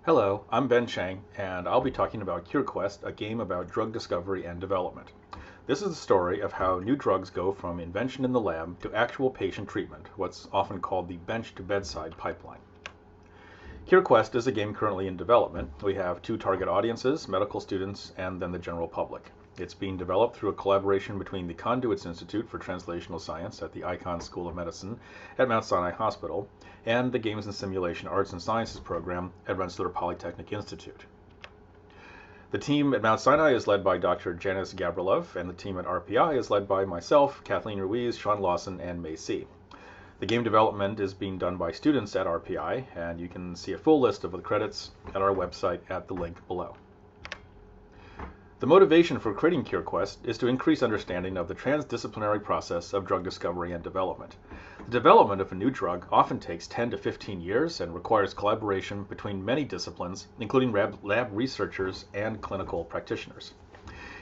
Hello, I'm Ben Chang, and I'll be talking about CureQuest, a game about drug discovery and development. This is the story of how new drugs go from invention in the lab to actual patient treatment, what's often called the bench-to-bedside pipeline. CureQuest is a game currently in development. We have two target audiences, medical students and then the general public. It's being developed through a collaboration between the Conduits Institute for Translational Science at the Icahn School of Medicine at Mount Sinai Hospital and the Games and Simulation Arts and Sciences program at Rensselaer Polytechnic Institute. The team at Mount Sinai is led by Dr. Janice Gabrilov, and the team at RPI is led by myself, Kathleen Ruiz, Sean Lawson, and Mei Si. The game development is being done by students at RPI, and you can see a full list of the credits at our website at the link below. The motivation for creating CureQuest is to increase understanding of the transdisciplinary process of drug discovery and development. The development of a new drug often takes 10 to 15 years and requires collaboration between many disciplines, including lab researchers and clinical practitioners.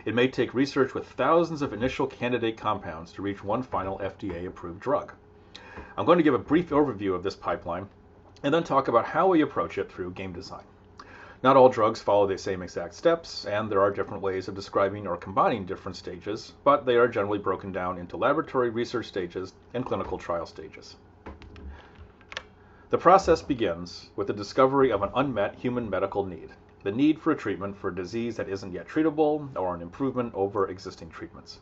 It may take research with thousands of initial candidate compounds to reach one final FDA-approved drug. I'm going to give a brief overview of this pipeline and then talk about how we approach it through game design. Not all drugs follow the same exact steps, and there are different ways of describing or combining different stages, but they are generally broken down into laboratory research stages and clinical trial stages. The process begins with the discovery of an unmet human medical need, the need for a treatment for a disease that isn't yet treatable or an improvement over existing treatments.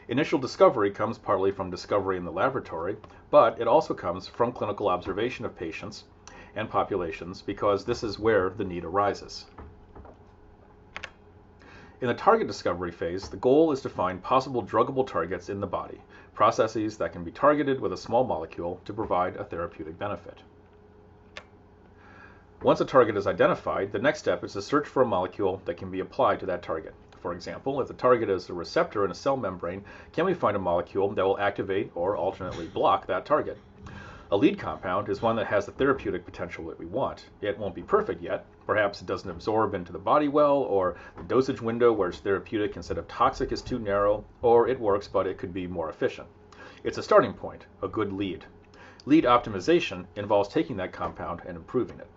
Initial discovery comes partly from discovery in the laboratory, but it also comes from clinical observation of patients and populations because this is where the need arises. In the target discovery phase, the goal is to find possible druggable targets in the body, processes that can be targeted with a small molecule to provide a therapeutic benefit. Once a target is identified, the next step is to search for a molecule that can be applied to that target. For example, if the target is a receptor in a cell membrane, can we find a molecule that will activate or alternately block that target? A lead compound is one that has the therapeutic potential that we want. It won't be perfect yet. Perhaps it doesn't absorb into the body well, or the dosage window where it's therapeutic instead of toxic is too narrow, or it works but it could be more efficient. It's a starting point, a good lead. Lead optimization involves taking that compound and improving it.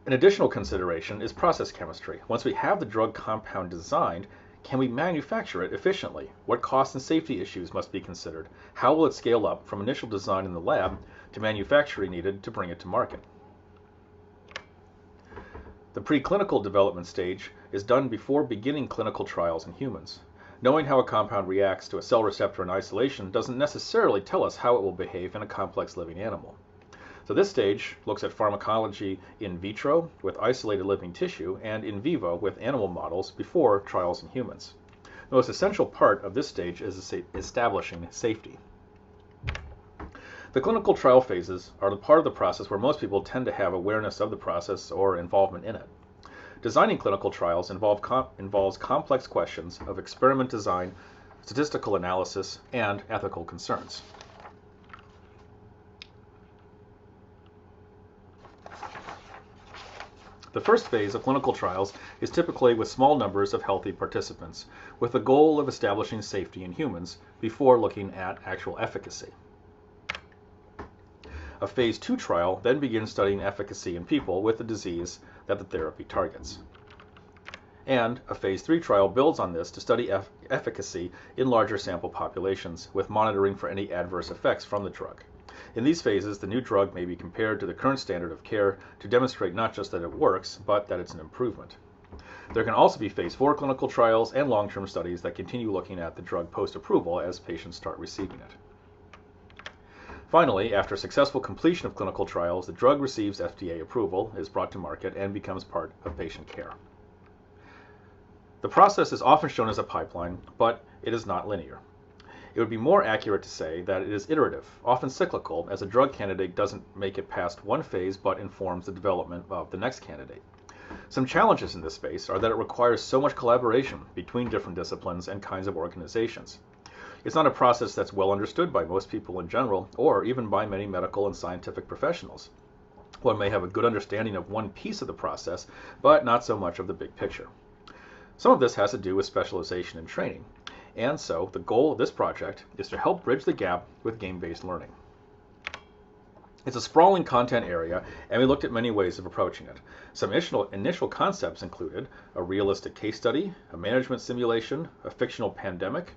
An additional consideration is process chemistry. Once we have the drug compound designed, can we manufacture it efficiently? What cost and safety issues must be considered? How will it scale up from initial design in the lab to manufacturing needed to bring it to market? The preclinical development stage is done before beginning clinical trials in humans. Knowing how a compound reacts to a cell receptor in isolation doesn't necessarily tell us how it will behave in a complex living animal. So this stage looks at pharmacology in vitro with isolated living tissue and in vivo with animal models before trials in humans. The most essential part of this stage is establishing safety. The clinical trial phases are the part of the process where most people tend to have awareness of the process or involvement in it. Designing clinical trials involves complex questions of experiment design, statistical analysis, and ethical concerns. The first phase of clinical trials is typically with small numbers of healthy participants, with the goal of establishing safety in humans before looking at actual efficacy. A phase 2 trial then begins studying efficacy in people with the disease that the therapy targets. And a phase 3 trial builds on this to study efficacy in larger sample populations, with monitoring for any adverse effects from the drug. In these phases, the new drug may be compared to the current standard of care to demonstrate not just that it works, but that it's an improvement. There can also be phase 4 clinical trials and long-term studies that continue looking at the drug post-approval as patients start receiving it. Finally, after successful completion of clinical trials, the drug receives FDA approval, is brought to market, and becomes part of patient care. The process is often shown as a pipeline, but it is not linear. It would be more accurate to say that it is iterative, often cyclical, as a drug candidate doesn't make it past one phase but informs the development of the next candidate. Some challenges in this space are that it requires so much collaboration between different disciplines and kinds of organizations. It's not a process that's well understood by most people in general, or even by many medical and scientific professionals. One may have a good understanding of one piece of the process, but not so much of the big picture. Some of this has to do with specialization and training. And so the goal of this project is to help bridge the gap with game-based learning. It's a sprawling content area, and we looked at many ways of approaching it. Some initial concepts included a realistic case study, a management simulation, a fictional pandemic,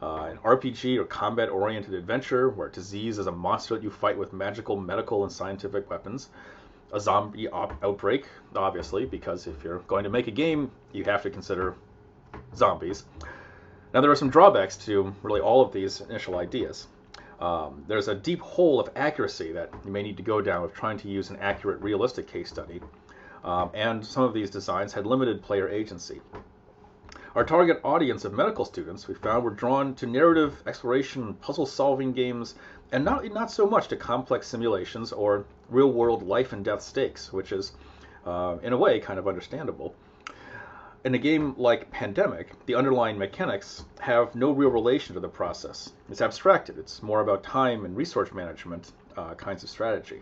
an RPG or combat-oriented adventure where disease is a monster that you fight with magical, medical, and scientific weapons, a zombie outbreak, obviously, because if you're going to make a game, you have to consider zombies. Now, there are some drawbacks to really all of these initial ideas. There's a deep hole of accuracy that you may need to go down with trying to use an accurate, realistic case study, and some of these designs had limited player agency. Our target audience of medical students, we found, were drawn to narrative, exploration, puzzle-solving games, and not so much to complex simulations or real-world life and death stakes, which is, in a way, kind of understandable. In a game like Pandemic, the underlying mechanics have no real relation to the process. It's abstracted. It's more about time and resource management kinds of strategy.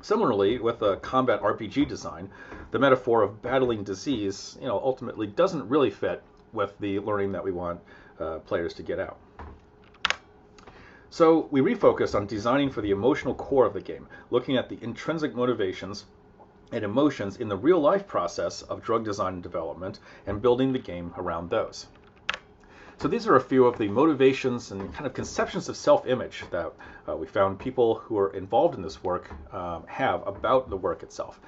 Similarly, with a combat RPG design, the metaphor of battling disease, ultimately doesn't really fit with the learning that we want players to get out. So we refocused on designing for the emotional core of the game, looking at the intrinsic motivations and emotions in the real-life process of drug design and development, and building the game around those. So these are a few of the motivations and kind of conceptions of self-image that we found people who are involved in this work have about the work itself.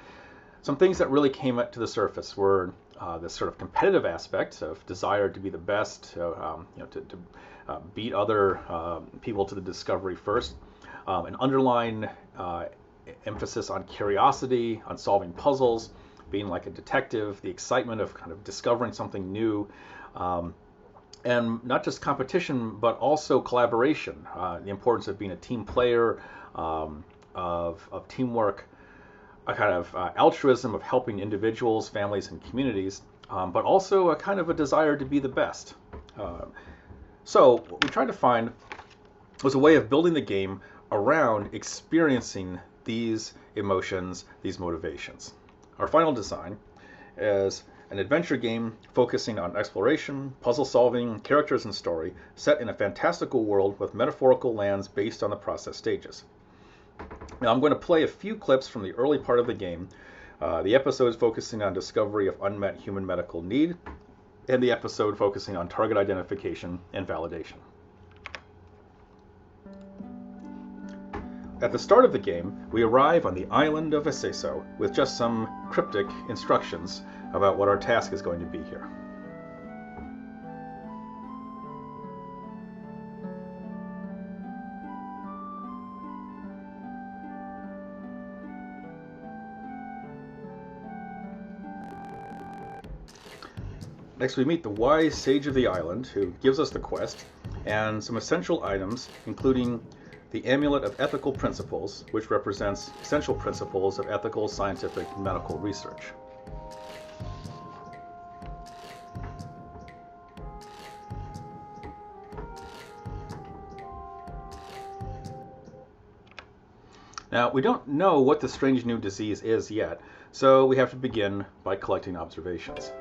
Some things that really came to the surface were this sort of competitive aspect of desire to be the best, to beat other people to the discovery first, an underlying emphasis on curiosity, on solving puzzles, being like a detective, the excitement of kind of discovering something new, and not just competition, but also collaboration, the importance of being a team player, of teamwork, a kind of altruism of helping individuals, families, and communities, but also a kind of a desire to be the best. So what we tried to find was a way of building the game around experiencing these emotions, these motivations. Our final design is an adventure game focusing on exploration, puzzle solving, characters, and story, set in a fantastical world with metaphorical lands based on the process stages. Now I'm going to play a few clips from the early part of the game. The episode is focusing on discovery of unmet human medical need, and the episode focusing on target identification and validation. At the start of the game, we arrive on the island of Aceso with just some cryptic instructions about what our task is going to be here. Next, we meet the wise sage of the island, who gives us the quest, and some essential items, including the Amulet of Ethical Principles, which represents essential principles of ethical, scientific, and medical research. Now, we don't know what the strange new disease is yet, so we have to begin by collecting observations.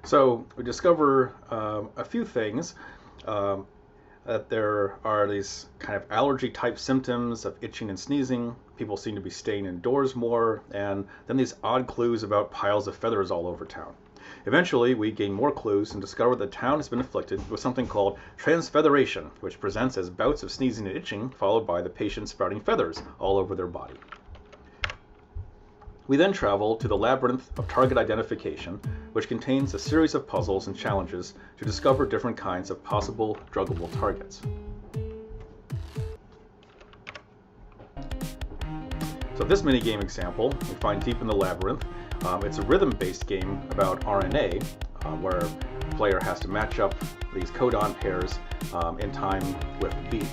So we discover a few things, that there are these kind of allergy type symptoms of itching and sneezing. People seem to be staying indoors more, and then these odd clues about piles of feathers all over town. Eventually, we gain more clues and discover that the town has been afflicted with something called transfeatheration, which presents as bouts of sneezing and itching, followed by the patient sprouting feathers all over their body. We then travel to the Labyrinth of Target Identification, which contains a series of puzzles and challenges to discover different kinds of possible druggable targets. So this minigame example we find deep in the Labyrinth. It's a rhythm-based game about RNA, where the player has to match up these codon pairs in time with the beat.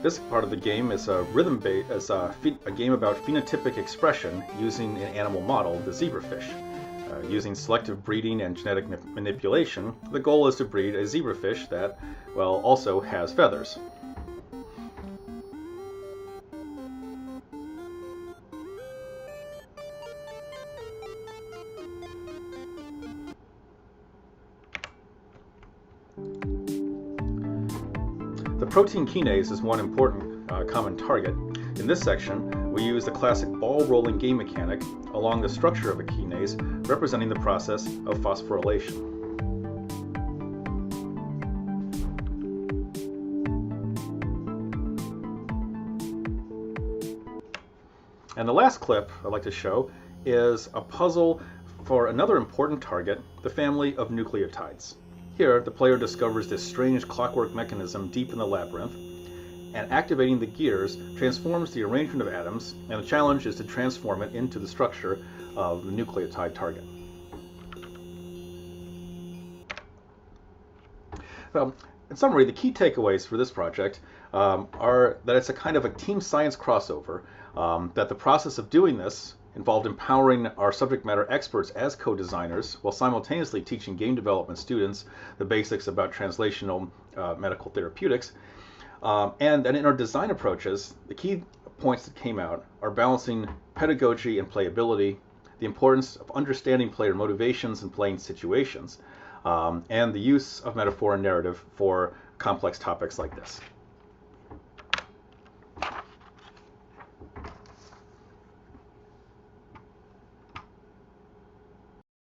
This part of the game is a game about phenotypic expression using an animal model, the zebrafish. Using selective breeding and genetic manipulation, the goal is to breed a zebrafish that, well, also has feathers. The protein kinase is one important common target. In this section, we use the classic ball-rolling game mechanic along the structure of a kinase, representing the process of phosphorylation. And the last clip I'd like to show is a puzzle for another important target, the family of nucleotides. Here, the player discovers this strange clockwork mechanism deep in the labyrinth, and activating the gears transforms the arrangement of atoms, and the challenge is to transform it into the structure of the nucleotide target. Well, in summary, the key takeaways for this project are that it's a kind of a team science crossover, that the process of doing this involved empowering our subject matter experts as co-designers while simultaneously teaching game development students the basics about translational medical therapeutics. And then in our design approaches, the key points that came out are balancing pedagogy and playability, the importance of understanding player motivations and playing situations, and the use of metaphor and narrative for complex topics like this.